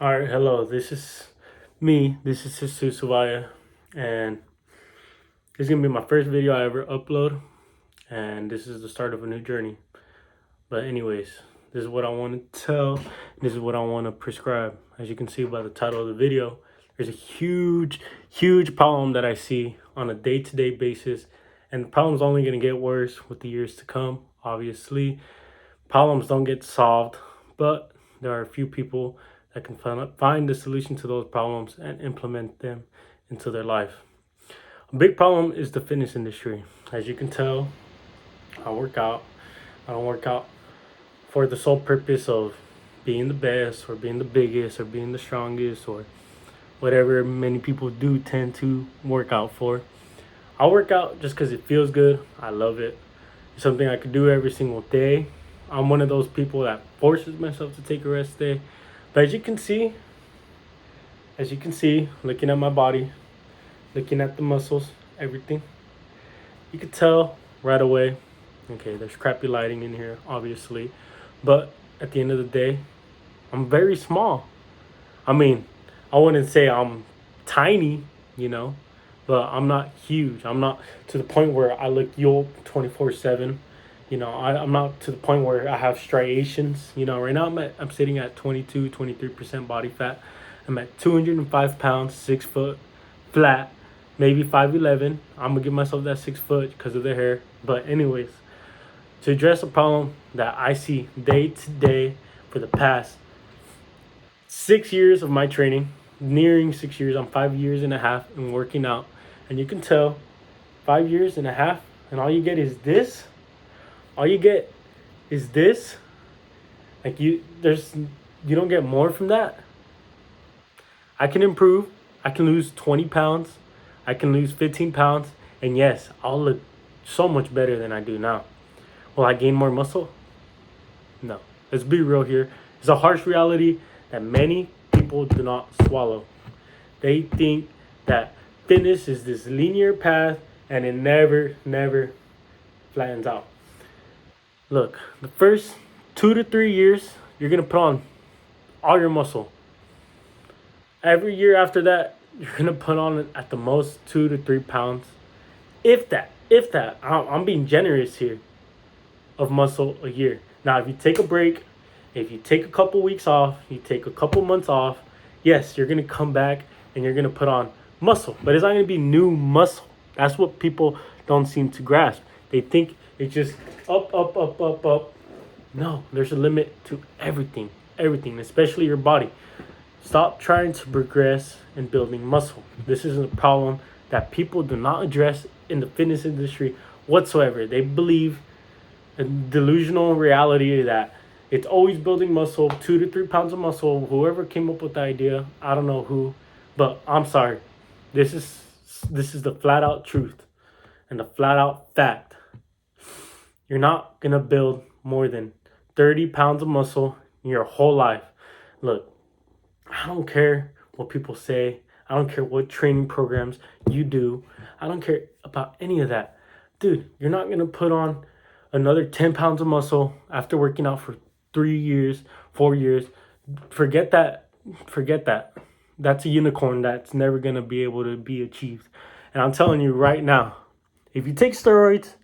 All right, hello. This is me. This is Sisu Suvaya, and this is gonna be my first video I ever upload, and this is the start of a new journey. But anyways, this is what I want to tell. This is what I want to prescribe. As you can see by the title of the video, there's a huge problem that I see on a day-to-day basis, and the problem's only gonna get worse with the years to come. Obviously, problems don't get solved, but there are a few people that can find the solution to those problems and implement them into their life. A big problem is the fitness industry. As you can tell, I work out. I don't work out for the sole purpose of being the best or being the biggest or being the strongest or whatever many people do tend to work out for. I work out just because it feels good. I love it. It's something I could do every single day. I'm one of those people that forces myself to take a rest day. But as you can see, looking at my body, looking at the muscles, everything, you could tell right away. Okay, there's crappy lighting in here, obviously. But at the end of the day, I'm very small. I mean, I wouldn't say I'm tiny, you know, but I'm not huge. I'm not to the point where I look yoked 24/7. I'm not to the point where I have striations. Right now I'm sitting at 22, 23% body fat. I'm at 205 pounds, 6 foot, flat, maybe 5'11". I'm gonna give myself that 6 foot because of the hair. But anyways, to address a problem that I see day to day for the past 6 years of my training, nearing 6 years. I'm 5 years and a half in working out, and you can tell 5 years and a half, and all you get is this. All you get is this. Like you don't get more from that. I can improve. I can lose 20 pounds. I can lose 15 pounds, and yes, I'll look so much better than I do now. Will I gain more muscle? No. Let's be real here. It's a harsh reality that many people do not swallow. They think that fitness is this linear path and it never flattens out. Look, the first 2 to 3 years, you're going to put on all your muscle. Every year after that, you're going to put on at the most 2 to 3 pounds. If that. I'm being generous here, of muscle a year. Now, if you take a break, if you take a couple weeks off, you take a couple months off, yes, you're going to come back and you're going to put on muscle. But it's not going to be new muscle. That's what people don't seem to grasp. They think it's just up. No, there's a limit to everything, especially your body. Stop trying to progress in building muscle. This is a problem that people do not address in the fitness industry whatsoever. They believe a delusional reality that it's always building muscle, 2 to 3 pounds of muscle. Whoever came up with the idea, I don't know who, but I'm sorry. This is the flat out truth and the flat out fact. You're not gonna build more than 30 pounds of muscle in your whole life. Look, I don't care what people say. I don't care what training programs you do. I don't care about any of that. Dude, you're not gonna put on another 10 pounds of muscle after working out for 3 years, 4 years. Forget that. Forget that. That's a unicorn that's never going to be able to be achieved. And I'm telling you right now, if you take steroids,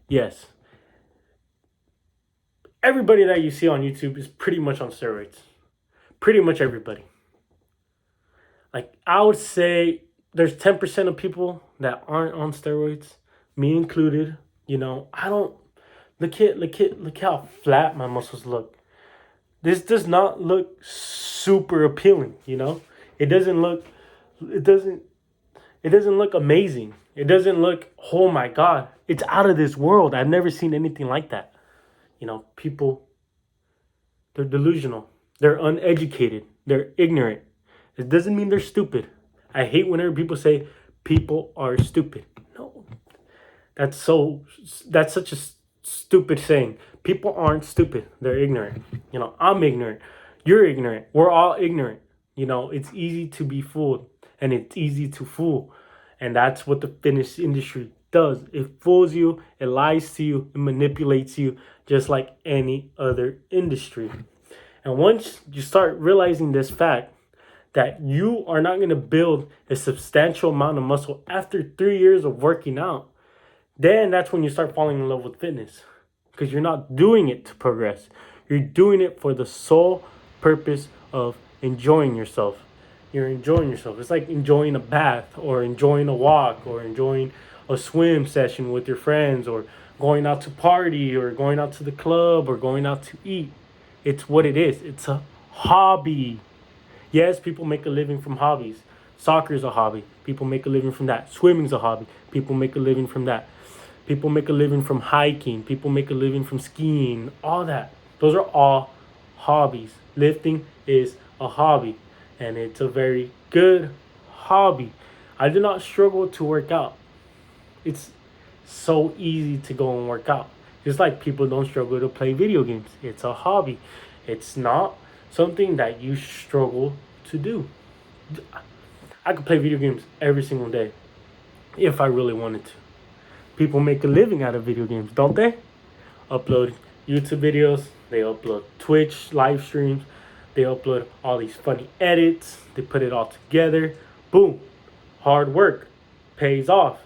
yes, everybody that you see on YouTube is pretty much on steroids. Pretty much everybody. Like, I would say there's 10% of people that aren't on steroids, me included. I don't look how flat my muscles look. This does not look super appealing, It doesn't look it doesn't it doesn't look amazing. It doesn't look, oh my god, it's out of this world. I've never seen anything like that. People, they're delusional. They're uneducated. They're ignorant. It doesn't mean they're stupid. I hate whenever people say people are stupid. No. That's such a stupid saying. People aren't stupid. They're ignorant. I'm ignorant. You're ignorant. We're all ignorant. It's easy to be fooled and it's easy to fool. And that's what the fitness industry does. It fools you, it lies to you, it manipulates you just like any other industry. And once you start realizing this fact, that you are not going to build a substantial amount of muscle after 3 years of working out, then that's when you start falling in love with fitness. Because you're not doing it to progress. You're doing it for the sole purpose of enjoying yourself. You're enjoying yourself. It's like enjoying a bath or enjoying a walk or enjoying a swim session with your friends or going out to party or going out to the club or going out to eat. It's what it is. It's a hobby. Yes, people make a living from hobbies. Soccer is a hobby. People make a living from that. Swimming's a hobby. People make a living from that. People make a living from hiking. People make a living from skiing. All that. Those are all hobbies. Lifting is a hobby. And it's a very good hobby. I do not struggle to work out. It's so easy to go and work out. Just like people don't struggle to play video games. It's a hobby. It's not something that you struggle to do. I could play video games every single day if I really wanted to. People make a living out of video games, don't they? Upload YouTube videos. They upload Twitch live streams. They upload all these funny edits. They put it all together. Boom. Hard work pays off.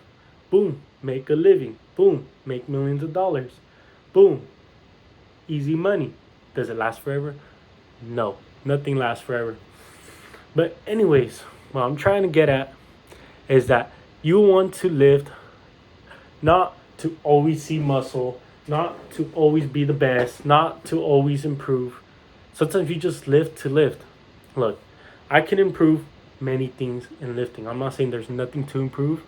Boom. Make a living. Boom. Make millions of dollars. Boom. Easy money. Does it last forever? No. Nothing lasts forever. But anyways, what I'm trying to get at is that you want to lift not to always see muscle, not to always be the best, not to always improve. Sometimes you just lift to lift. Look, I can improve many things in lifting. I'm not saying there's nothing to improve,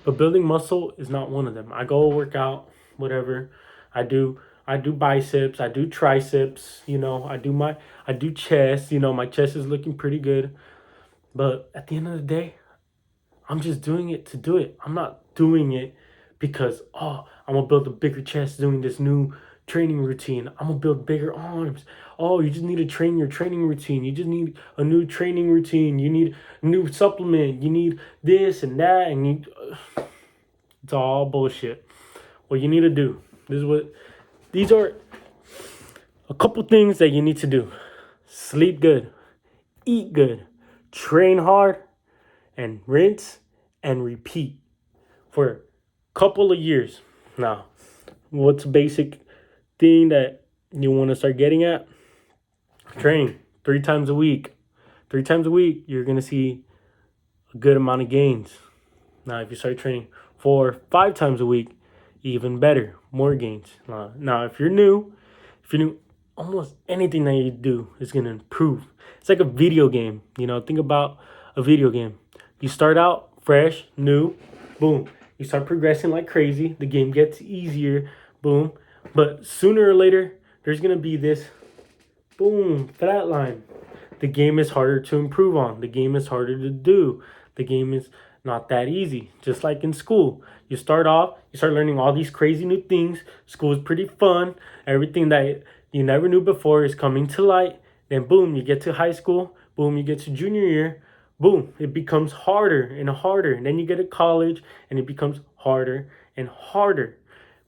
but building muscle is not one of them. I go work out, whatever. I do biceps, I do triceps, I do chest, my chest is looking pretty good. But at the end of the day, I'm just doing it to do it. I'm not doing it because, I'm going to build a bigger chest doing this new training routine. I'm going to build bigger arms. Oh, you just need to train your training routine. You just need a new training routine. You need a new supplement. You need this and that. And it's all bullshit. What you need to do, these are a couple things that you need to do. Sleep good. Eat good. Train hard. And rinse and repeat for a couple of years. Now, what's a basic thing that you want to start getting at? Training 3 times a week. 3 times a week, you're going to see a good amount of gains. Now, if you start training 4, 5 times a week, even better, more gains. Now, if you're new, almost anything that you do is going to improve. It's like a video game. Think about a video game. You start out fresh, new, boom. You start progressing like crazy. The game gets easier, boom. But sooner or later, there's going to be this, boom, flat line. The game is harder to improve on. The game is harder to do. The game is not that easy. Just like in school. You start off, you start learning all these crazy new things. School is pretty fun. Everything that you never knew before is coming to light. Then boom, you get to high school. Boom, you get to junior year. Boom, it becomes harder and harder. And then you get to college and it becomes harder and harder.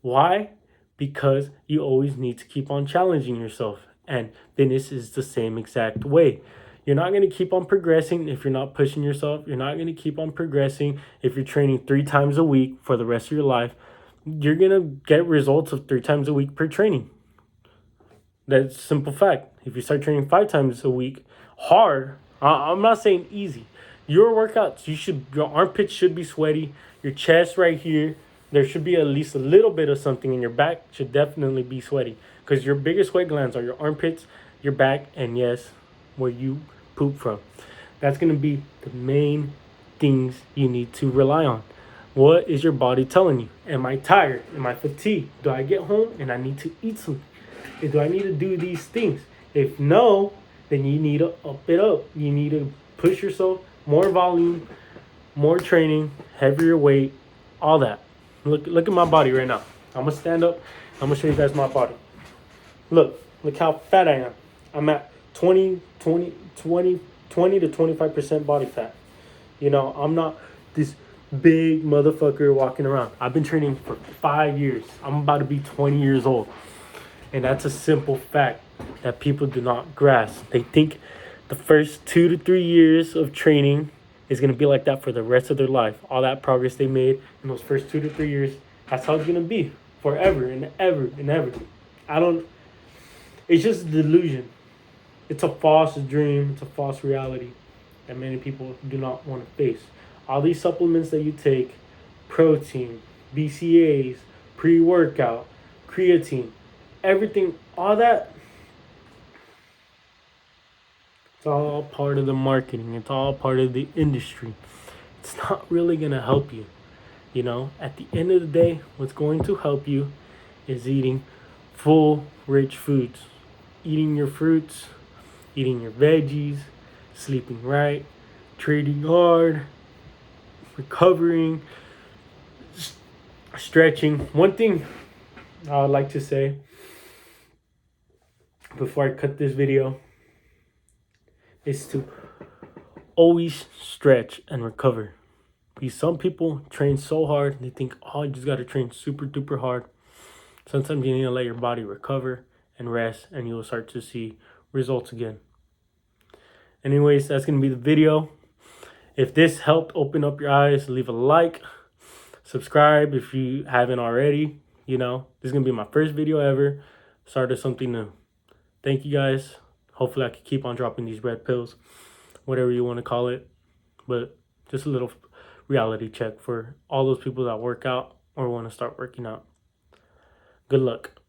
Why? Because you always need to keep on challenging yourself. And fitness is the same exact way. You're not going to keep on progressing if you're not pushing yourself. You're not going to keep on progressing if you're training 3 times a week for the rest of your life. You're going to get results of 3 times a week per training. That's a simple fact. If you start training 5 times a week, hard, I'm not saying easy. Your workouts, your armpits should be sweaty. Your chest right here, there should be at least a little bit of something in your back should definitely be sweaty. Because your biggest sweat glands are your armpits, your back, and yes, where you poop from. That's going to be the main things you need to rely on. What is your body telling you? Am I tired? Am I fatigued? Do I get home and I need to eat something? Do I need to do these things? If no, then you need to up it up. You need to push yourself, more volume, more training, heavier weight, all that. Look at my body right now. I'm going to stand up. I'm going to show you guys my body. Look how fat I am. I'm at 20 to 25% body fat. I'm not this big motherfucker walking around. I've been training for 5 years. I'm about to be 20 years old. And that's a simple fact that people do not grasp. They think the first 2 to 3 years of training is going to be like that for the rest of their life. All that progress they made in those first 2 to 3 years, that's how it's going to be forever and ever and ever. I don't, it's just a delusion. It's a false dream. It's a false reality that many people do not want to face. All these supplements that you take, protein, BCAAs, pre-workout, creatine, everything, all that, it's all part of the marketing. It's all part of the industry. It's not really going to help you. You know, at the end of the day, what's going to help you is eating full, rich foods. Eating your fruits, eating your veggies, sleeping right, trading hard, recovering, stretching. One thing I would like to say before I cut this video is to always stretch and recover. Because some people train so hard, they think, oh, you just got to train super duper hard. Sometimes you need to let your body recover and rest, and you'll start to see results again. Anyways, that's going to be the video. If this helped open up your eyes, leave a like, subscribe if you haven't already. You know, this is going to be my first video ever. Started something new. Thank you guys. Hopefully I can keep on dropping these red pills, whatever you want to call it. But just a little reality check for all those people that work out or want to start working out. Good luck.